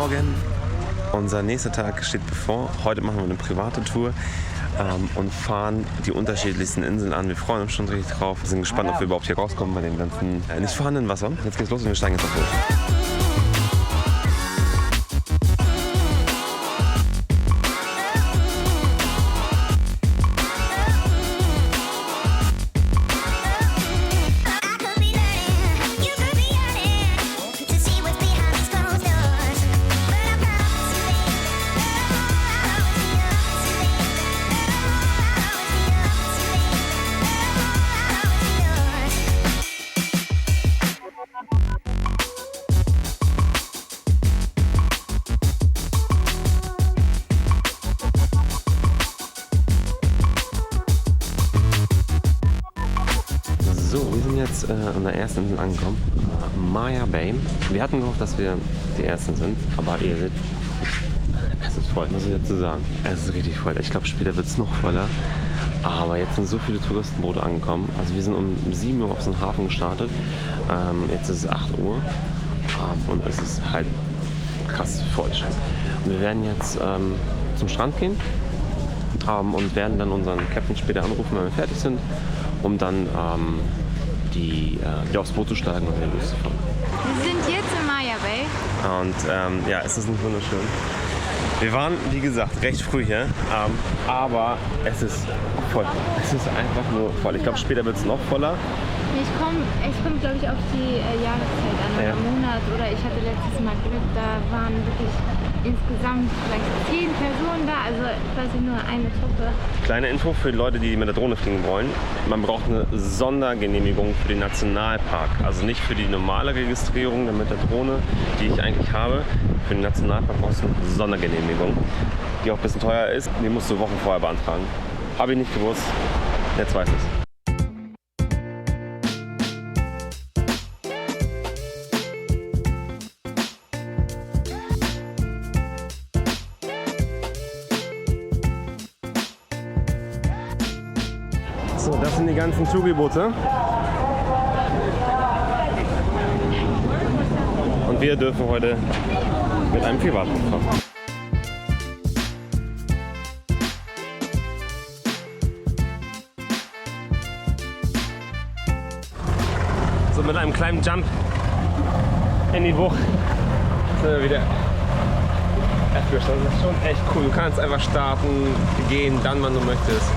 Morgen! Unser nächster Tag steht bevor. Heute machen wir eine private Tour und fahren die unterschiedlichsten Inseln an. Wir freuen uns schon richtig drauf. Wir sind gespannt, ob wir überhaupt hier rauskommen bei dem ganzen nicht vorhandenen Wasser. Jetzt geht's los und wir steigen jetzt auf Boot. So, wir sind jetzt an der ersten Insel angekommen, Maya Bay. Wir hatten gehofft, dass wir die Ersten sind, aber ihr seht, es ist voll, muss ich dazu sagen. Es ist richtig voll. Ich glaube, später wird es noch voller. Aber jetzt sind so viele Touristenboote angekommen. Also wir sind um 7 Uhr auf so einen Hafen gestartet. Jetzt ist es 8 Uhr und es ist halt krass voll schon. Und wir werden jetzt zum Strand gehen und werden dann unseren Captain später anrufen, wenn wir fertig sind, um dann wieder aufs Boot zu steigen und wieder loszufahren. Wir sind jetzt in Maya Bay. Und ja, es ist nicht wunderschön. Wir waren, wie gesagt, recht früh hier, aber es ist voll. Es ist einfach nur voll. Ich glaube, später wird es noch voller. Es kommt, glaube ich, auf die Jahreszeit an, oder Monat. Oder ich hatte letztes Mal Glück, da waren wirklich insgesamt vielleicht 10 Personen da, also quasi nur eine Truppe. Kleine Info für die Leute, die mit der Drohne fliegen wollen. Man braucht eine Sondergenehmigung für den Nationalpark. Also nicht für die normale Registrierung mit der Drohne, die ich eigentlich habe. Für den Nationalpark brauchst du eine Sondergenehmigung, die auch ein bisschen teuer ist. Die musst du Wochen vorher beantragen. Habe ich nicht gewusst, jetzt weiß ich es. So, das sind die ganzen Touri-Boote. Und wir dürfen heute mit einem Privatboot fahren. So, mit einem kleinen Jump in die Bucht sind wir wieder. Das ist schon echt cool. Du kannst einfach starten, gehen, dann wann du möchtest.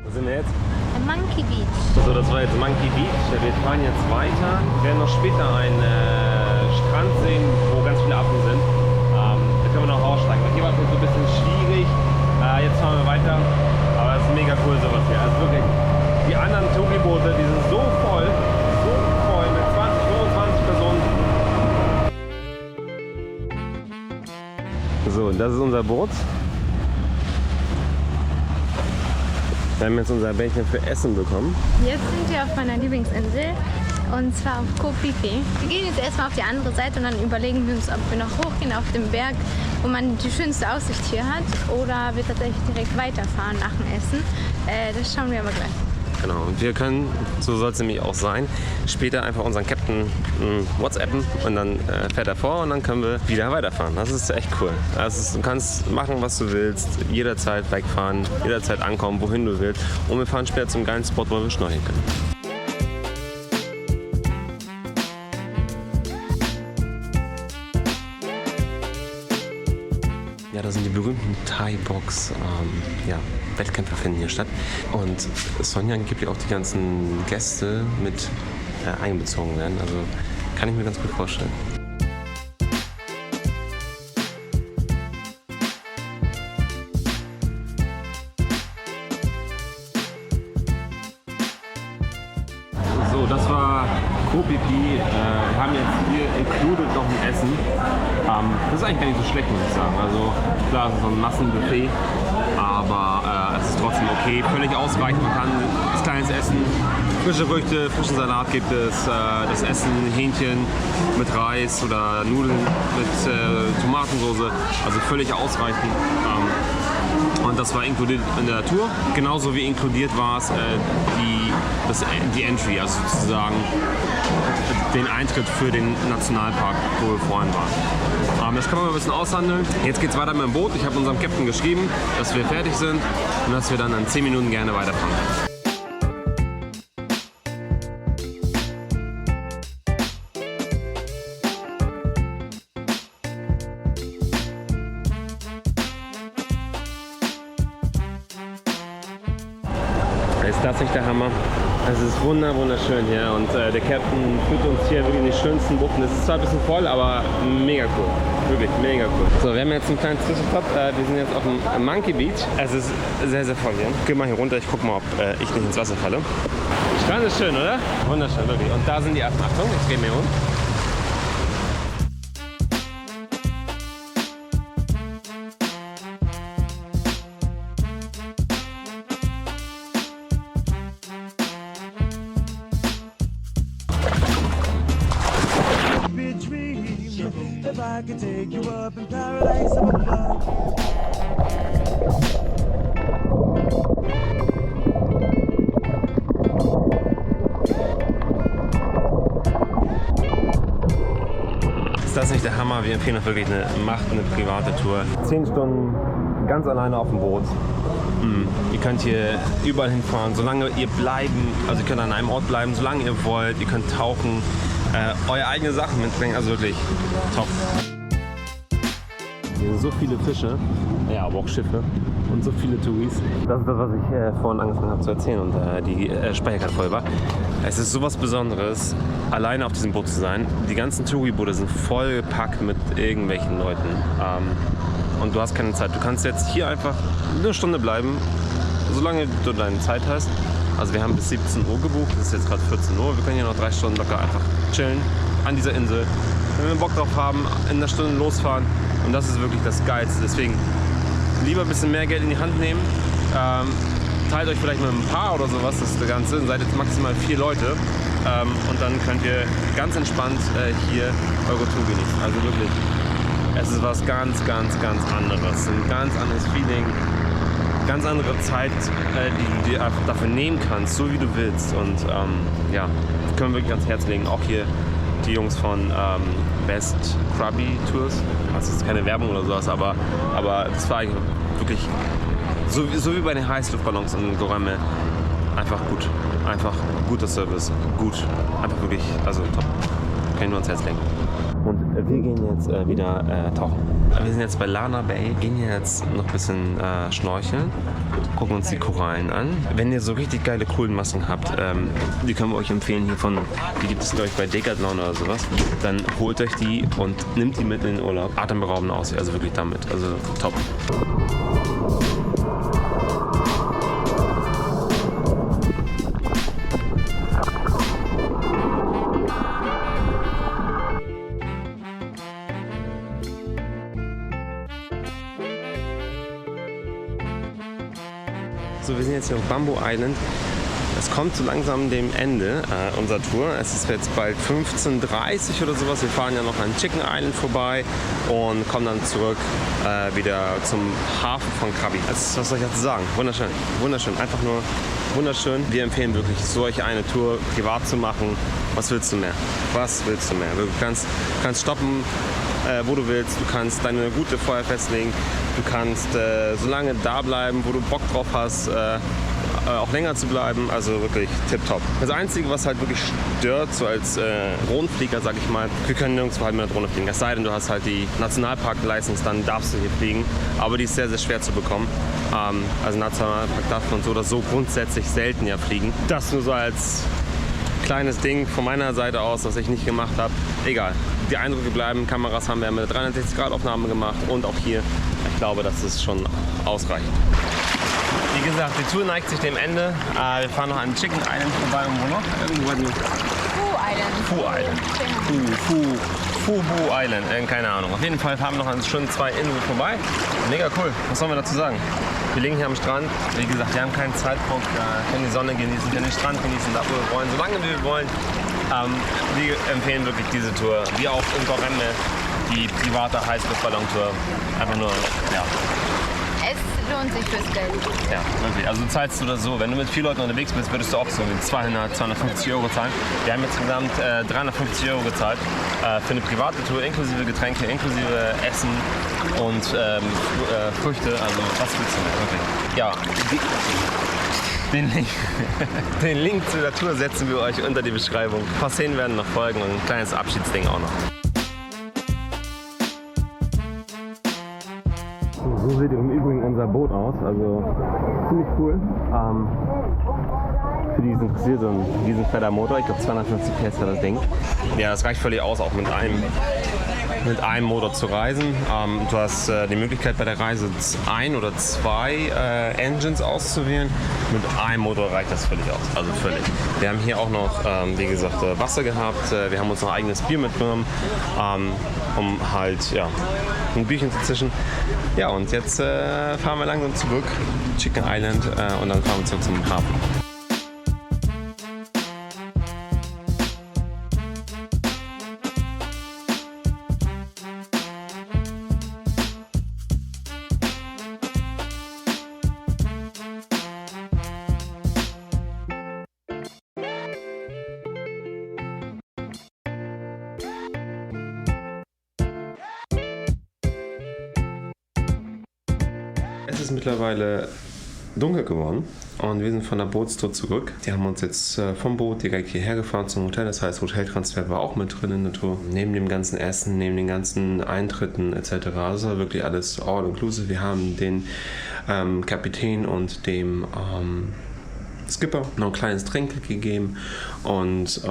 Wo sind wir jetzt? Monkey Beach. So, das war jetzt Monkey Beach. Wir fahren jetzt weiter. Wir werden noch später einen Strand sehen, wo ganz viele Affen sind. Da können wir noch aussteigen. Hier war es so ein bisschen schwierig. Jetzt fahren wir weiter. Aber es ist mega cool sowas hier. Also wirklich, die anderen Touri-Boote, die sind so voll mit 20, 25 Personen. So, das ist unser Boot. Wir haben jetzt unser Bällchen für Essen bekommen. Jetzt sind wir auf meiner Lieblingsinsel, und zwar auf Koh Phi Phi. Wir gehen jetzt erstmal auf die andere Seite und dann überlegen wir uns, ob wir noch hochgehen auf den Berg, wo man die schönste Aussicht hier hat, oder wir tatsächlich direkt weiterfahren nach dem Essen. Das schauen wir aber gleich. Genau, und wir können, so soll es nämlich auch sein, später einfach unseren Captain WhatsAppen und dann fährt er vor und dann können wir wieder weiterfahren. Das ist echt cool. Also du kannst machen, was du willst, jederzeit wegfahren, jederzeit ankommen, wohin du willst. Und wir fahren später zum geilen Spot, wo wir schnorcheln können. Ja, da sind die berühmten Thai-Box Wettkämpfe finden hier statt. Und es sollen ja angeblich auch die ganzen Gäste mit einbezogen werden. Also kann ich mir ganz gut vorstellen. So, das war Koh Phi Phi. Wir haben jetzt hier included noch ein Essen. Das ist eigentlich gar nicht so schlecht, muss ich sagen. Also klar, es ist so ein Massenbuffet, aber es ist trotzdem okay, völlig ausreichend. Man kann das kleines Essen, frische Früchte, frischen Salat gibt es, das Essen Hähnchen mit Reis oder Nudeln mit Tomatensauce, also völlig ausreichend. Und das war inkludiert in der Tour. Genauso wie inkludiert war es die Entry, also sozusagen den Eintritt für den Nationalpark, wo wir vorhin waren. Das kann man mal ein bisschen aushandeln. Jetzt geht es weiter mit dem Boot. Ich habe unserem Captain geschrieben, dass wir fertig sind und dass wir dann in 10 Minuten gerne weiterfahren. Ist das nicht der Hammer? Es ist wunderschön hier und der Captain führt uns hier wirklich in die schönsten Buchten. Es ist zwar ein bisschen voll, aber mega cool. Wirklich mega cool. So, wir haben jetzt einen kleinen Zwischenstopp. Wir sind jetzt auf dem Monkey Beach. Es ist sehr voll hier. Geh mal hier runter, ich guck mal, ob ich nicht ins Wasser falle. Der Strand ist schön, oder? Wunderschön, wirklich. Und da sind die ersten. Achtung, ich drehe mir um. If I could take you up in paradise up above. Ist das nicht der Hammer? Wir empfehlen euch wirklich eine private Tour. 10 Stunden ganz alleine auf dem Boot. Ihr könnt hier überall hinfahren, solange ihr ihr könnt an einem Ort bleiben, solange ihr wollt. Ihr könnt tauchen, eure eigenen Sachen mitbringen, also wirklich top. Hier sind so viele Fische, ja, aber auch Schiffe und so viele Touris. Das ist das, was ich vorhin angefangen habe zu erzählen und die Speicherkarte voll war. Es ist sowas Besonderes, alleine auf diesem Boot zu sein. Die ganzen Touri-Boote sind voll gepackt mit irgendwelchen Leuten. Und du hast keine Zeit. Du kannst jetzt hier einfach eine Stunde bleiben, solange du deine Zeit hast. Also wir haben bis 17 Uhr gebucht, es ist jetzt gerade 14 Uhr. Wir können hier noch 3 Stunden locker einfach chillen an dieser Insel. Wenn wir Bock drauf haben, in einer Stunde losfahren. Und das ist wirklich das Geilste. Deswegen lieber ein bisschen mehr Geld in die Hand nehmen. Teilt euch vielleicht mit einem Paar oder sowas das Ganze. Dann seid jetzt maximal 4 Leute. Und dann könnt ihr ganz entspannt hier eure Tour genießen. Also wirklich, es ist was ganz anderes. Ein ganz anderes Feeling. Ganz andere Zeit, die du dir einfach dafür nehmen kannst, so wie du willst. Und ja, können wir wirklich ans Herz legen. Auch hier die Jungs von Best Krabi Tours. Also es ist keine Werbung oder sowas, aber das war eigentlich wirklich so wie bei den Heißluftballons in Goreme. Einfach gut. Einfach guter Service. Gut. Einfach wirklich, also top. Kann ich nur ans Herz legen. Und wir gehen jetzt wieder tauchen. Wir sind jetzt bei Lana Bay, gehen jetzt noch ein bisschen schnorcheln, gucken uns die Korallen an. Wenn ihr so richtig geile Kohlenmassen habt, die können wir euch empfehlen die gibt es glaube ich bei Decathlon oder sowas, dann holt euch die und nimmt die mit in den Urlaub. Atemberaubend aus, also wirklich damit, also top. So, wir sind jetzt hier auf Bamboo Island. Es kommt so langsam dem Ende unserer Tour. Es ist jetzt bald 15:30 oder sowas. Wir fahren ja noch an Chicken Island vorbei und kommen dann zurück wieder zum Hafen von Krabi. Was soll ich dazu sagen? Wunderschön. Wunderschön. Einfach nur wunderschön. Wir empfehlen wirklich, solch eine Tour privat zu machen. Was willst du mehr? Was willst du mehr? Du kannst stoppen, wo du willst. Du kannst deine Route vorher festlegen. Du kannst so lange da bleiben, wo du Bock drauf hast, auch länger zu bleiben. Also wirklich tipptopp. Das Einzige, was halt wirklich stört, so als Drohnenflieger, sag ich mal, wir können nirgendwo halt mit einer Drohne fliegen. Es sei denn, du hast halt die Nationalpark-License, dann darfst du hier fliegen. Aber die ist sehr schwer zu bekommen. Also Nationalpark darf man so oder so grundsätzlich selten ja fliegen. Das nur so als kleines Ding von meiner Seite aus, was ich nicht gemacht habe. Egal. Die Eindrücke bleiben, Kameras haben wir mit 360-Grad-Aufnahme gemacht und auch hier. Ich glaube, das ist schon ausreichend. Wie gesagt, die Tour neigt sich dem Ende. Wir fahren noch an Chicken Island vorbei und wo noch? Irgendwo Phu Island. Phu Island, keine Ahnung. Auf jeden Fall fahren wir noch an schon 2 Inseln vorbei. Mega cool. Was sollen wir dazu sagen? Wir liegen hier am Strand. Wie gesagt, wir haben keinen Zeitdruck. Können die Sonne genießen, können den Strand genießen, da wo wir wollen, solange wir wollen. Wir empfehlen wirklich diese Tour, wie auch in Goreme, die private Heißluftballon-Tour. Einfach nur, ja. es lohnt sich fürs Geld. Ja, wirklich. Also zahlst du das so, wenn du mit 4 Leuten unterwegs bist, würdest du auch so 200, 250 Euro zahlen. Wir haben insgesamt 350 Euro gezahlt für eine private Tour, inklusive Getränke, inklusive Essen und Früchte. Also was willst du mit? Wirklich. Ja, den Link zu der Tour setzen wir euch unter die Beschreibung. Ein paar Szenen werden noch folgen und ein kleines Abschiedsding auch noch. So sieht im Übrigen unser Boot aus, also ziemlich cool. Für die interessiert so ein riesenfetter Motor, ich glaube 250 PS hat das Ding. Ja, das reicht völlig aus, auch mit einem Motor zu reisen. Du hast die Möglichkeit bei der Reise 1 oder 2 Engines auszuwählen. Mit einem Motor reicht das völlig aus, also völlig. Wir haben hier auch noch, wie gesagt, Wasser gehabt. Wir haben uns noch eigenes Bier mitgenommen, um halt ja, ein Bierchen zu zischen. Ja, und jetzt fahren wir langsam zurück, Chicken Island, und dann fahren wir zurück zum Hafen. Es ist mittlerweile dunkel geworden und wir sind von der Bootstour zurück. Die haben uns jetzt vom Boot direkt hierher gefahren zum Hotel. Das heißt, Hoteltransfer war auch mit drin in der Tour. Neben dem ganzen Essen, neben den ganzen Eintritten etc. Also wirklich alles all inclusive. Wir haben den Kapitän und dem Skipper noch ein kleines Trinkgeld gegeben und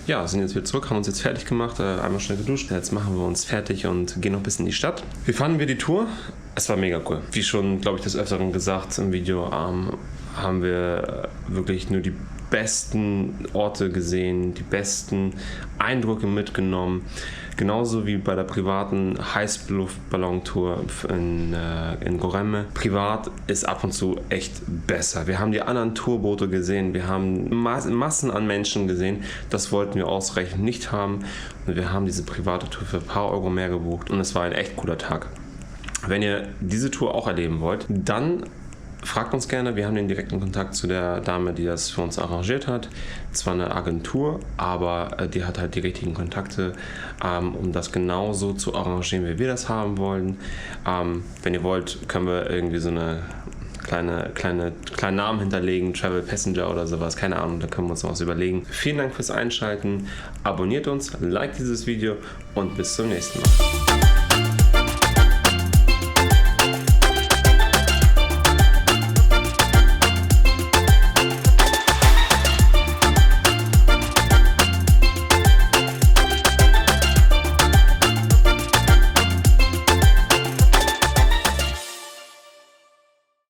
ja, sind jetzt wieder zurück, haben uns jetzt fertig gemacht, einmal schnell geduscht. Jetzt machen wir uns fertig und gehen noch ein bisschen in die Stadt. Wie fanden wir die Tour? Es war mega cool. Wie schon, glaube ich, des Öfteren gesagt im Video, haben wir wirklich nur die besten Orte gesehen, die besten Eindrücke mitgenommen. Genauso wie bei der privaten Heißluftballon-Tour in Goreme. Privat ist ab und zu echt besser. Wir haben die anderen Tourboote gesehen, wir haben Massen an Menschen gesehen. Das wollten wir ausreichend nicht haben. Und wir haben diese private Tour für ein paar Euro mehr gebucht und es war ein echt cooler Tag. Wenn ihr diese Tour auch erleben wollt, dann fragt uns gerne. Wir haben den direkten Kontakt zu der Dame, die das für uns arrangiert hat. Zwar eine Agentur, aber die hat halt die richtigen Kontakte, um das genauso zu arrangieren, wie wir das haben wollen. Wenn ihr wollt, können wir irgendwie so eine kleinen Namen hinterlegen, Travel Passenger oder sowas, keine Ahnung, da können wir uns noch was überlegen. Vielen Dank fürs Einschalten, abonniert uns, liked dieses Video und bis zum nächsten Mal.